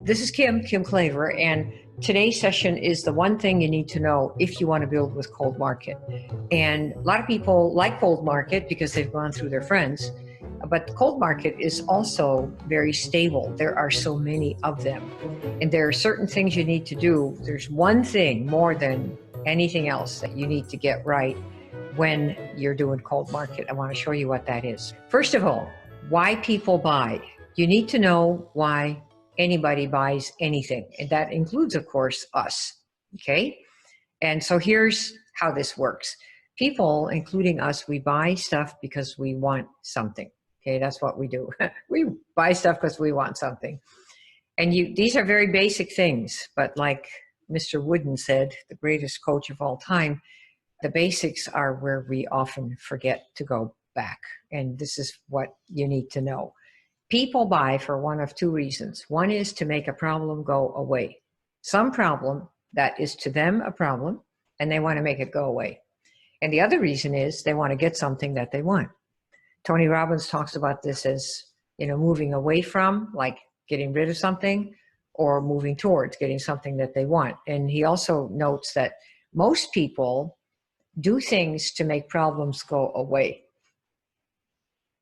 This is Kim Claver, and today's session is the one thing you need to know if you want to build with cold market. And a lot of people like cold market because they've gone through their friends, but cold market is also very stable. There are so many of them, and there are certain things you need to do. There's one thing more than anything else that you need to get right when you're doing cold market. I want to show you what that is. First of all, why people buy. You need to know why anybody buys anything, and that includes, of course, us. Okay, and so here's how this works. People, including us, we buy stuff because we want something. Okay, that's what we do. We buy stuff because we want something. And these are very basic things, but like Mr. Wooden said, the greatest coach of all time, the basics are where we often forget to go back. And this is what you need to know. People buy for one of two reasons. One is to make a problem go away. Some problem that is to them a problem, and they want to make it go away. And the other reason is they want to get something that they want. Tony Robbins talks about this as, moving away from, like getting rid of something, or moving towards getting something that they want. And he also notes that most people do things to make problems go away.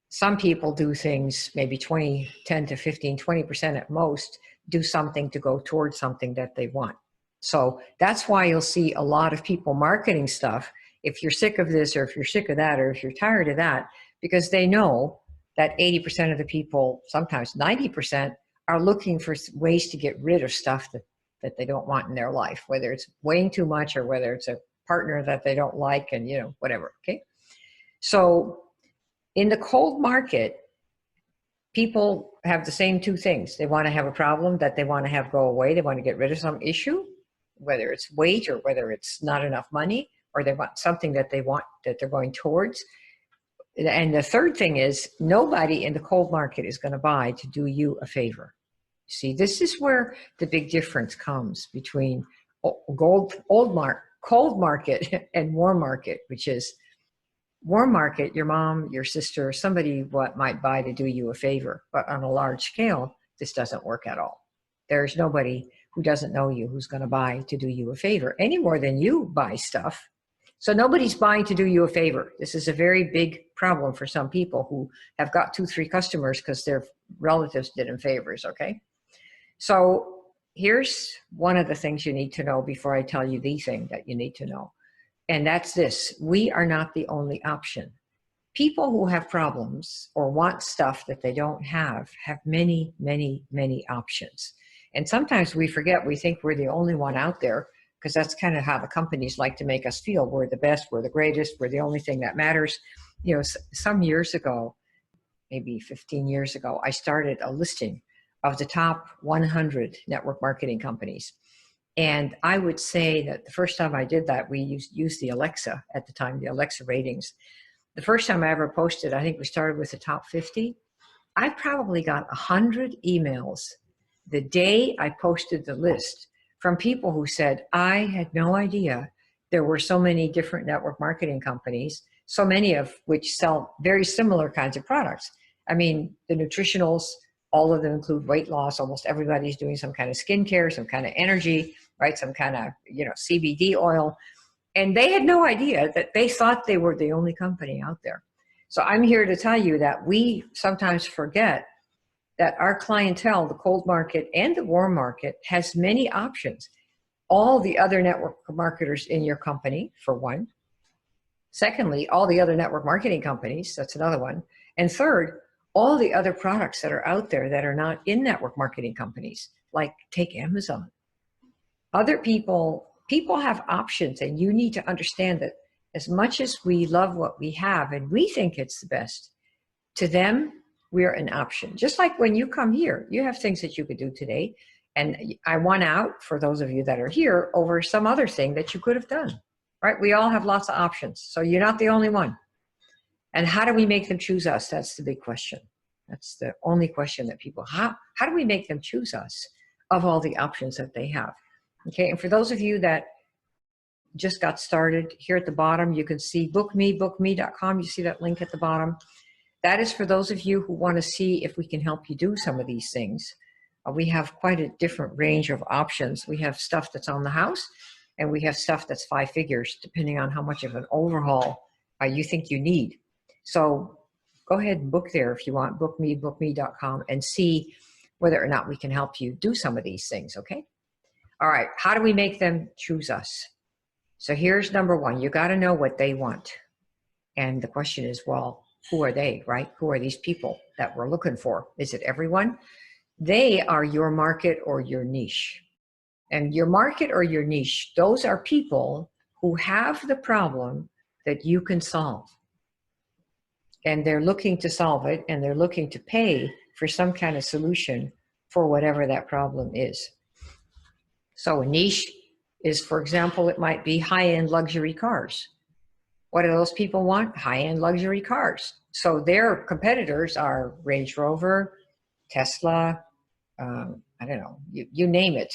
Some people do things, maybe 10 to 15, 20% at most, do something to go towards something that they want. So that's why you'll see a lot of people marketing stuff. If you're sick of this, or if you're sick of that, or if you're tired of that, because they know that 80% of the people, sometimes 90%, are looking for ways to get rid of stuff that they don't want in their life, whether it's weighing too much or whether it's a partner that they don't like, and whatever. Okay, so in the cold market, people have the same two things. They want to have a problem that they want to have go away. They want to get rid of some issue, whether it's weight or whether it's not enough money, or they want something that they want that they're going towards. And the third thing is, nobody in the cold market is going to buy to do you a favor. See, this is where the big difference comes between cold market and warm market, which is warm market, your mom, your sister, somebody might buy to do you a favor. But on a large scale, this doesn't work at all. There's nobody who doesn't know you who's going to buy to do you a favor any more than you buy stuff. So nobody's buying to do you a favor. This is a very big problem for some people who have got 2-3 customers because their relatives did them favors, okay? So here's one of the things you need to know before I tell you the thing that you need to know. And that's this: we are not the only option. People who have problems or want stuff that they don't have many, many, many options. And sometimes we forget, we think we're the only one out there, because that's kind of how the companies like to make us feel. We're the best, we're the greatest, we're the only thing that matters. Some years ago, maybe 15 years ago, I started a listing of the top 100 network marketing companies. And I would say that the first time I did that, we used the Alexa at the time, the Alexa ratings. The first time I ever posted, I think we started with the top 50. I probably got 100 emails the day I posted the list from people who said, I had no idea there were so many different network marketing companies, so many of which sell very similar kinds of products. I mean, the nutritionals, all of them include weight loss. Almost everybody's doing some kind of skincare, some kind of energy, right? Some kind of, CBD oil. And they had no idea that they thought they were the only company out there. So I'm here to tell you that we sometimes forget that our clientele, the cold market and the warm market, has many options. All the other network marketers in your company, for one. Secondly, all the other network marketing companies, that's another one. And third, all the other products that are out there that are not in network marketing companies, like take Amazon. Other people have options, and you need to understand that as much as we love what we have and we think it's the best, to them, we're an option. Just like when you come here, you have things that you could do today. And I won out, for those of you that are here, over some other thing that you could have done, right? We all have lots of options. So you're not the only one. And how do we make them choose us? That's the big question. That's the only question that people, how do we make them choose us of all the options that they have? Okay, and for those of you that just got started, here at the bottom, you can see bookmebookme.com. You see that link at the bottom. That is for those of you who want to see if we can help you do some of these things. we have quite a different range of options. We have stuff that's on the house, and we have stuff that's 5 figures, depending on how much of an overhaul you think you need. So go ahead and book there if you want, bookmebookme.com, and see whether or not we can help you do some of these things, okay? All right, how do we make them choose us? So here's number one. You got to know what they want. And the question is, well, who are they, right? Who are these people that we're looking for? Is it everyone? They are your market or your niche. And your market or your niche, those are people who have the problem that you can solve. And they're looking to solve it, and they're looking to pay for some kind of solution for whatever that problem is. So a niche is, for example, it might be high-end luxury cars. What do those people want? High-end luxury cars. So their competitors are Range Rover, Tesla, I don't know, you name it,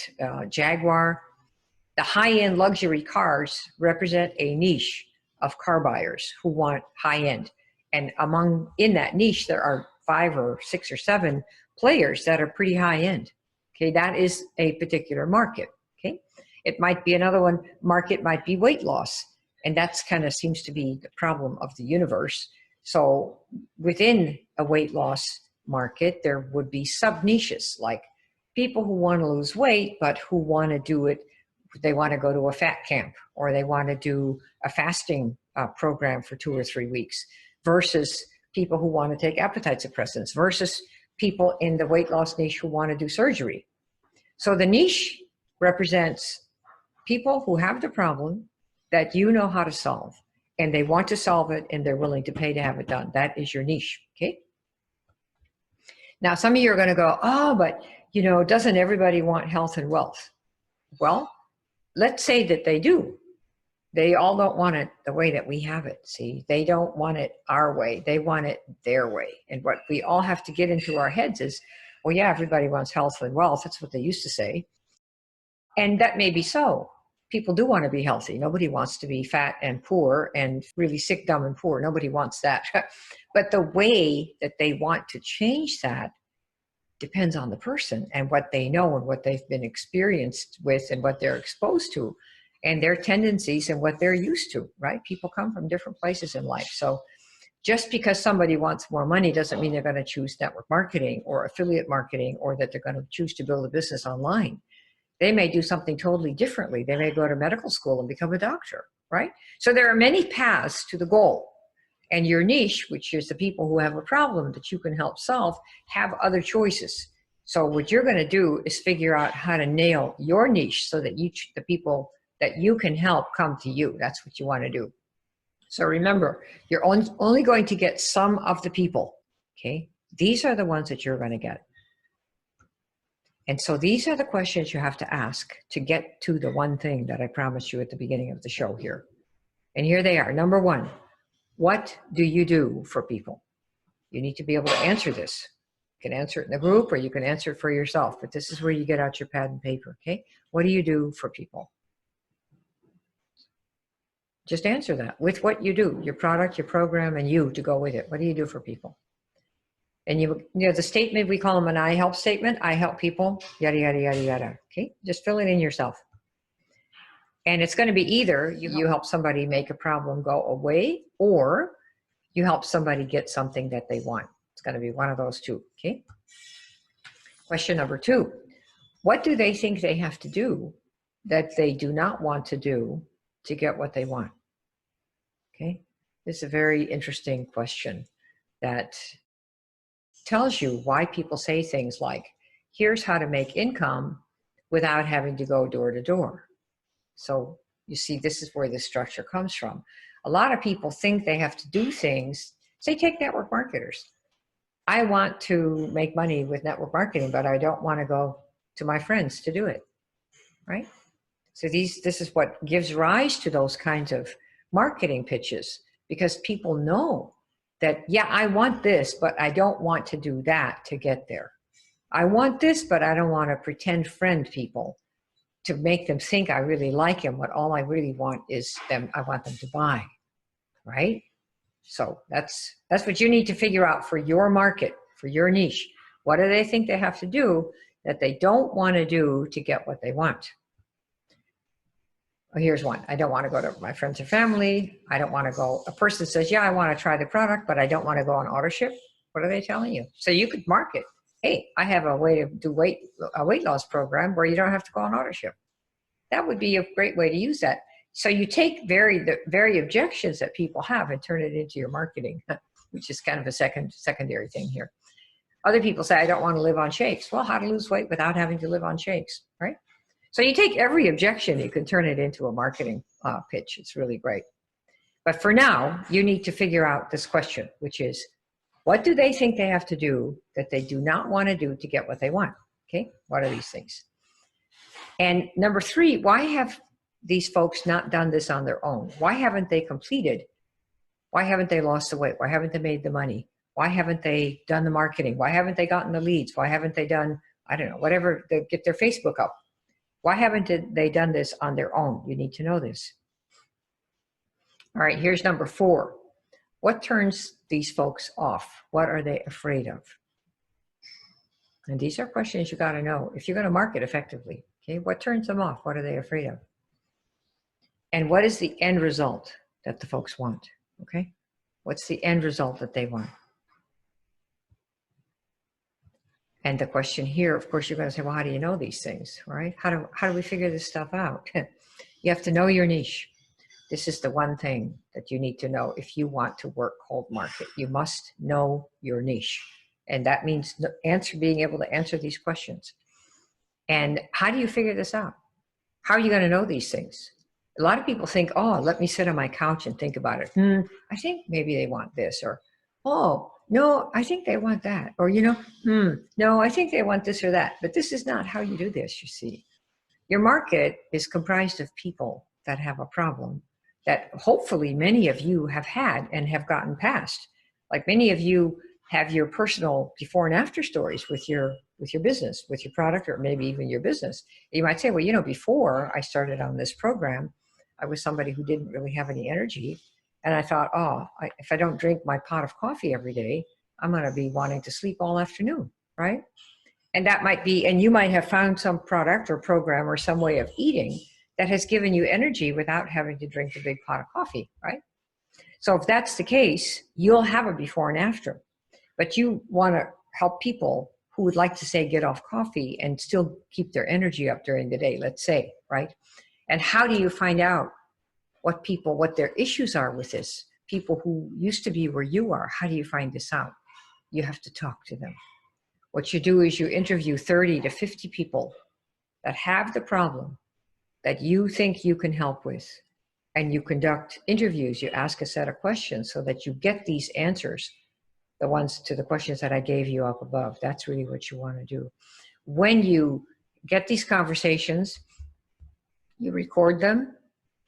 Jaguar. The high-end luxury cars represent a niche of car buyers who want high-end. And in that niche, there are 5 or 6 or 7 players that are pretty high-end. Okay, that is a particular market. Okay, it might be another one. Market might be weight loss, and that's kind of seems to be the problem of the universe. So within a weight loss market, there would be sub niches, like people who want to lose weight but who want to do it. They want to go to a fat camp, or they want to do a fasting program for 2 or 3 weeks, versus people who want to take appetite suppressants, versus people in the weight loss niche who want to do surgery. So the niche represents people who have the problem that you know how to solve, and they want to solve it, and they're willing to pay to have it done. That is your niche, okay? Now, some of you are going to go, oh, but, you know, doesn't everybody want health and wealth? Well, let's say that they do. They all don't want it the way that we have it. See, they don't want it our way. They want it their way. And what we all have to get into our heads is, well, yeah, everybody wants health and wealth. That's what they used to say. And that may be so. People do want to be healthy. Nobody wants to be fat and poor and really sick, dumb, and poor. Nobody wants that. But the way that they want to change that depends on the person and what they know and what they've been experienced with and what they're exposed to and their tendencies and what they're used to, right? People come from different places in life. So just because somebody wants more money doesn't mean they're going to choose network marketing or affiliate marketing, or that they're going to choose to build a business online. They may do something totally differently. They may go to medical school and become a doctor, right? So there are many paths to the goal. And your niche, which is the people who have a problem that you can help solve, have other choices. So what you're going to do is figure out how to nail your niche so that the people that you can help come to you. That's what you want to do. So remember, you're only going to get some of the people, okay? These are the ones that you're going to get. And so these are the questions you have to ask to get to the one thing that I promised you at the beginning of the show here. And here they are. Number one, what do you do for people? You need to be able to answer this. You can answer it in the group, or you can answer it for yourself, but this is where you get out your pad and paper, okay? What do you do for people? Just answer that with what you do, your product, your program, and you to go with it. What do you do for people? And you know, the statement, we call them an I help statement. I help people, yada, yada, yada, yada. Okay, just fill it in yourself. And it's going to be either you help somebody make a problem go away, or you help somebody get something that they want. It's going to be one of those two, okay? Question number 2, what do they think they have to do that they do not want to do to get what they want? Okay, this is a very interesting question that tells you why people say things like, here's how to make income without having to go door to door. So you see, this is where the structure comes from. A lot of people think they have to do things. Say, take network marketers. I want to make money with network marketing, but I don't want to go to my friends to do it, right? So this is what gives rise to those kinds of marketing pitches, because people know that, yeah, I want this, but I don't want to do that to get there. I want this, but I don't want to pretend friend people to make them think I really like them, but all I really want is I want them to buy, right? So that's what you need to figure out for your market, for your niche. What do they think they have to do that they don't want to do to get what they want. Well, here's one. I don't want to go to my friends or family. I don't want to go. A person says, yeah, I want to try the product, but I don't want to go on auto ship. What are they telling you? So you could market, hey, I have a way to do a weight loss program where you don't have to go on auto ship. That would be a great way to use that. So you take the very objections that people have and turn it into your marketing, which is kind of a secondary thing here. Other people say, I don't want to live on shakes. Well, how to lose weight without having to live on shakes, right? So you take every objection, you can turn it into a marketing pitch. It's really great. But for now, you need to figure out this question, which is, what do they think they have to do that they do not want to do to get what they want? Okay, what are these things? And number 3, why have these folks not done this on their own? Why haven't they completed? Why haven't they lost the weight? Why haven't they made the money? Why haven't they done the marketing? Why haven't they gotten the leads? Why haven't they done, I don't know, whatever, they get their Facebook up? Why haven't they done this on their own? You need to know this. All right, here's number 4. What turns these folks off? What are they afraid of? And these are questions you got to know if you're going to market effectively. Okay, what turns them off? What are they afraid of? And what is the end result that the folks want? Okay, what's the end result that they want? And the question here, of course, you're going to say, well, how do you know these things, right? How do we figure this stuff out? You have to know your niche. This is the one thing that you need to know if you want to work cold market. You must know your niche. And that means being able to answer these questions. And how do you figure this out? How are you going to know these things? A lot of people think, oh, let me sit on my couch and think about it. I think maybe they want this, or, oh, no, I think they want that. Or, no, I think they want this or that. But this is not how you do this, you see. Your market is comprised of people that have a problem that hopefully many of you have had and have gotten past. Like many of you have your personal before and after stories with your business, with your product, or maybe even your business. You might say, well, before I started on this program, I was somebody who didn't really have any energy. And I thought, if I don't drink my pot of coffee every day, I'm going to be wanting to sleep all afternoon, right? And that might be, and you might have found some product or program or some way of eating that has given you energy without having to drink a big pot of coffee, right? So if that's the case, you'll have a before and after. But you want to help people who would like to say get off coffee and still keep their energy up during the day, let's say, right? And how do you find out what their issues are with this? People who used to be where you are, how do you find this out? You have to talk to them. What you do is you interview 30 to 50 people that have the problem that you think you can help with. And you conduct interviews, you ask a set of questions so that you get these answers, the ones to the questions that I gave you up above. That's really what you want to do. When you get these conversations, you record them,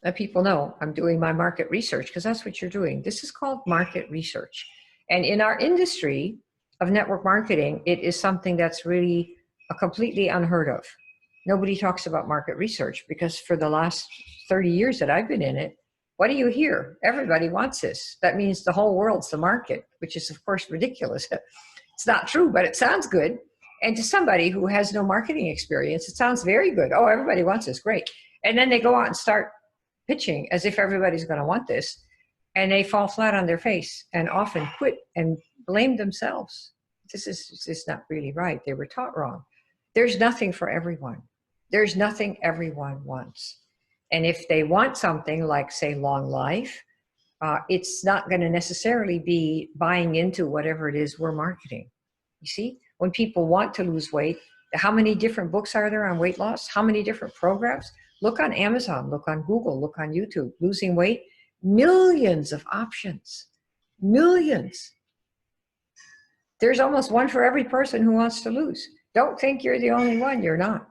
let people know I'm doing my market research, because that's what you're doing. This is called market research. And in our industry of network marketing, it is something that's really completely unheard of. Nobody talks about market research, because for the last 30 years that I've been in it, what do you hear? Everybody wants this. That means the whole world's the market, which is of course ridiculous. It's not true, but it sounds good. And to somebody who has no marketing experience, it sounds very good. Oh, everybody wants this, great. And then they go out and start pitching as if everybody's going to want this. And they fall flat on their face and often quit and blame themselves. This is not really right. They were taught wrong. There's nothing for everyone. There's nothing everyone wants. And if they want something like, say, long life, it's not going to necessarily be buying into whatever it is we're marketing. You see, when people want to lose weight, how many different books are there on weight loss? How many different programs? Look on Amazon, look on Google, look on YouTube. Losing weight, millions of options, millions. There's almost one for every person who wants to lose. Don't think you're the only one, you're not.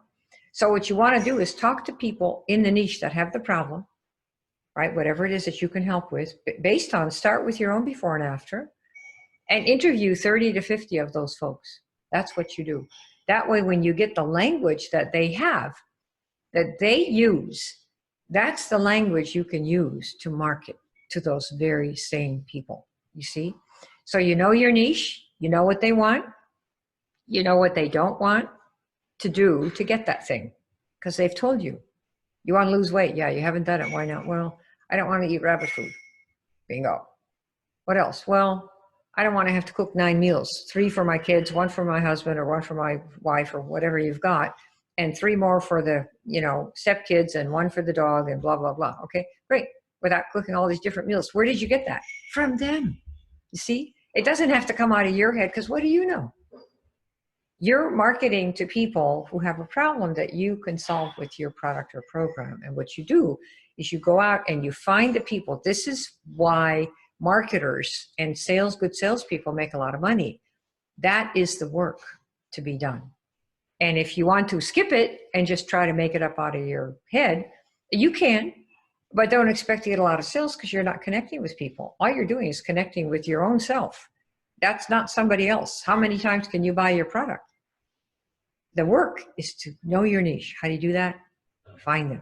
So what you want to do is talk to people in the niche that have the problem, right? Whatever it is that you can help with, start with your own before and after, and interview 30 to 50 of those folks. That's what you do. That way, when you get the language that they have, that they use, that's the language you can use to market to those very same people, you see? So you know your niche, you know what they want, you know what they don't want, to do to get that thing, because they've told you. You want to lose weight? Yeah, you haven't done it. Why not? Well, I don't want to eat rabbit food. Bingo. What else? Well, I don't want to have to cook 9 meals, 3 for my kids, 1 for my husband, or 1 for my wife, or whatever you've got, and 3 more for the, stepkids, and 1 for the dog, and blah, blah, blah. Okay, great. Without cooking all these different meals. Where did you get that? From them. You see, it doesn't have to come out of your head, because what do you know? You're marketing to people who have a problem that you can solve with your product or program. And what you do is you go out and you find the people. This is why marketers and good salespeople make a lot of money. That is the work to be done. And if you want to skip it and just try to make it up out of your head, you can, but don't expect to get a lot of sales, because you're not connecting with people. All you're doing is connecting with your own self. That's not somebody else. How many times can you buy your product? The work is to know your niche. How do you do that? Find them.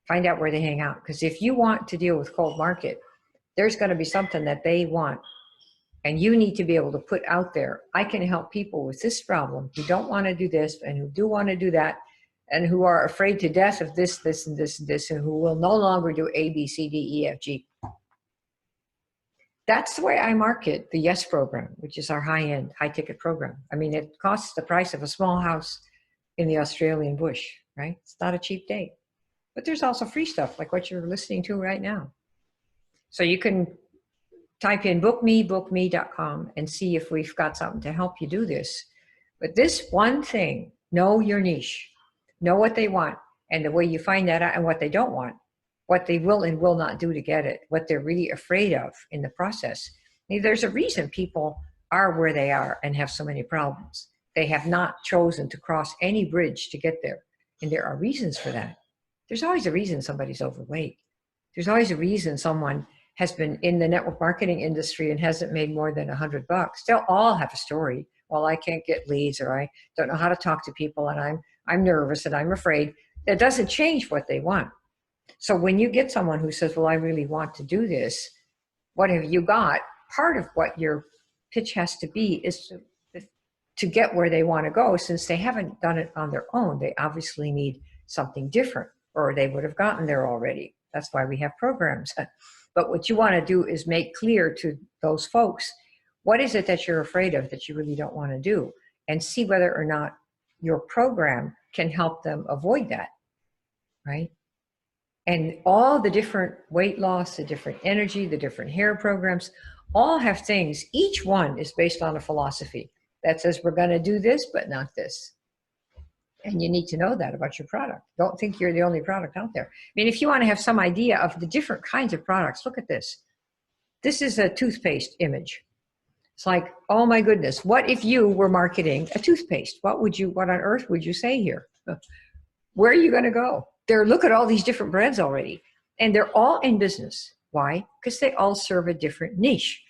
Find out where they hang out. Because if you want to deal with cold market, there's going to be something that they want. And you need to be able to put out there, I can help people with this problem who don't want to do this and who do want to do that, and who are afraid to death of this, this, and this, and this, and who will no longer do A, B, C, D, E, F, G. That's the way I market the YES program, which is our high-end, high-ticket program. I mean, it costs the price of a small house in the Australian bush, right? It's not a cheap date. But there's also free stuff like what you're listening to right now. So you can type in bookmebookme.com and see if we've got something to help you do this. But this one thing, know your niche, know what they want, and the way you find that out, and what they don't want, what they will and will not do to get it, what they're really afraid of in the process. There's a reason people are where they are and have so many problems. They have not chosen to cross any bridge to get there. And there are reasons for that. There's always a reason somebody's overweight. There's always a reason someone has been in the network marketing industry and hasn't made more than $100. They'll all have a story. Well, I can't get leads, or I don't know how to talk to people, and I'm nervous and I'm afraid. That doesn't change what they want. So when you get someone who says, well, I really want to do this, what have you got? Part of what your pitch has to be is to get where they want to go. Since they haven't done it on their own, they obviously need something different, or they would have gotten there already. That's why we have programs. But what you want to do is make clear to those folks, what is it that you're afraid of that you really don't want to do? And see whether or not your program can help them avoid that, right? And all the different weight loss, the different energy, the different hair programs, all have things. Each one is based on a philosophy that says we're going to do this, but not this. And you need to know that about your product. Don't think you're the only product out there. I mean, if you want to have some idea of the different kinds of products, look at this. This is a toothpaste image. It's like, oh my goodness, what if you were marketing a toothpaste? What on earth would you say here? Where are you going to go? Look at all these different brands already. And they're all in business. Why? Because they all serve a different niche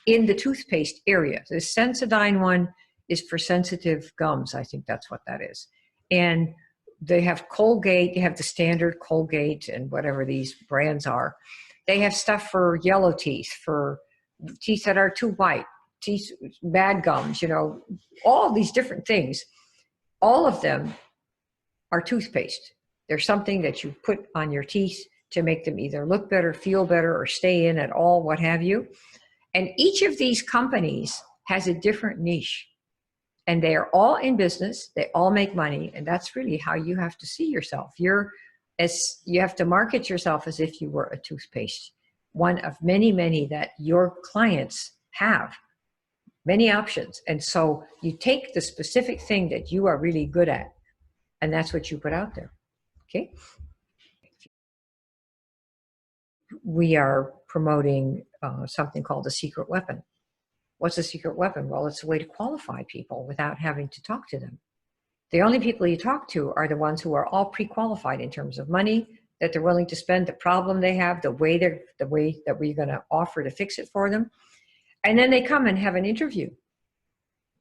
in the toothpaste area. The Sensodyne one is for sensitive gums. I think that's what that is. And they have Colgate, they have the standard Colgate and whatever these brands are. They have stuff for yellow teeth, for teeth that are too white, teeth, bad gums, all these different things. All of them are toothpaste. They're something that you put on your teeth to make them either look better, feel better, or stay in at all, what have you. And each of these companies has a different niche. And they are all in business. They all make money. And that's really how you have to see yourself. You have to market yourself as if you were a toothpaste. One of many, many that your clients have. Many options. And so you take the specific thing that you are really good at, and that's what you put out there. Okay? We are promoting something called the secret weapon. What's a secret weapon? Well, it's a way to qualify people without having to talk to them. The only people you talk to are the ones who are all pre-qualified in terms of money that they're willing to spend, the problem they have, the way that we're going to offer to fix it for them. And then they come and have an interview.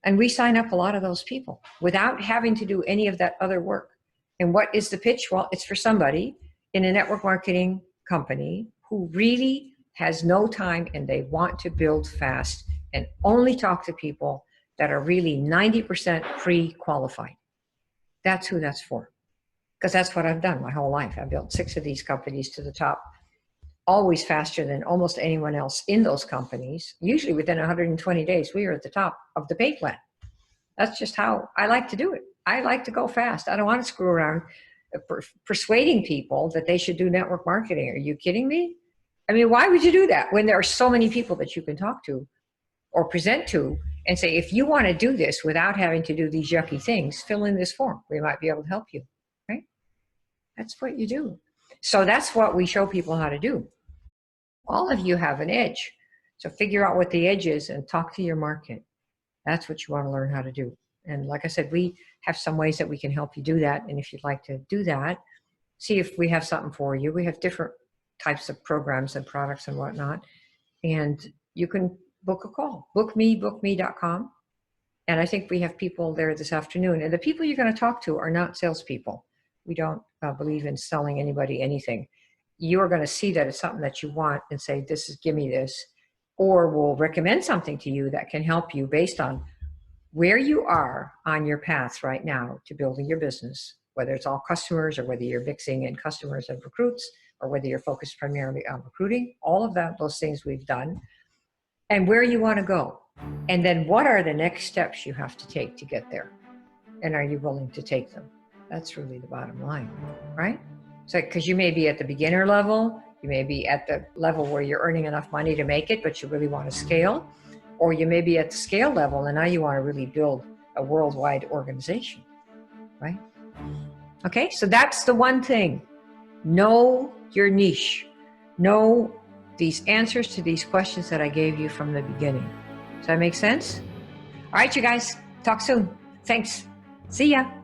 And we sign up a lot of those people without having to do any of that other work. And what is the pitch? Well, it's for somebody in a network marketing company who really has no time and they want to build fast and only talk to people that are really 90% pre-qualified. That's who that's for. Because that's what I've done my whole life. I built 6 of these companies to the top, always faster than almost anyone else in those companies. Usually within 120 days, we are at the top of the pay plan. That's just how I like to do it. I like to go fast. I don't want to screw around persuading people that they should do network marketing. Are you kidding me? I mean, why would you do that when there are so many people that you can talk to or present to and say, if you want to do this without having to do these yucky things, fill in this form. We might be able to help you, right? That's what you do. So that's what we show people how to do. All of you have an edge. So figure out what the edge is and talk to your market. That's what you want to learn how to do. And like I said, we have some ways that we can help you do that. And if you'd like to do that, see if we have something for you. We have different types of programs and products and whatnot. And you can book a call. Bookmebookme.com. And I think we have people there this afternoon. And the people you're going to talk to are not salespeople. We don't believe in selling anybody anything. You are going to see that it's something that you want and say, give me this. Or we'll recommend something to you that can help you based on where you are on your path right now to building your business, whether it's all customers or whether you're mixing in customers and recruits, or whether you're focused primarily on recruiting, all of those things we've done, and where you want to go. And then what are the next steps you have to take to get there? And are you willing to take them? That's really the bottom line, right? So, because you may be at the beginner level, you may be at the level where you're earning enough money to make it, but you really want to scale. Or you may be at the scale level and now you want to really build a worldwide organization, right? Okay, so that's the one thing. Know your niche. Know these answers to these questions that I gave you from the beginning. Does that make sense? All right, you guys, talk soon. Thanks. See ya.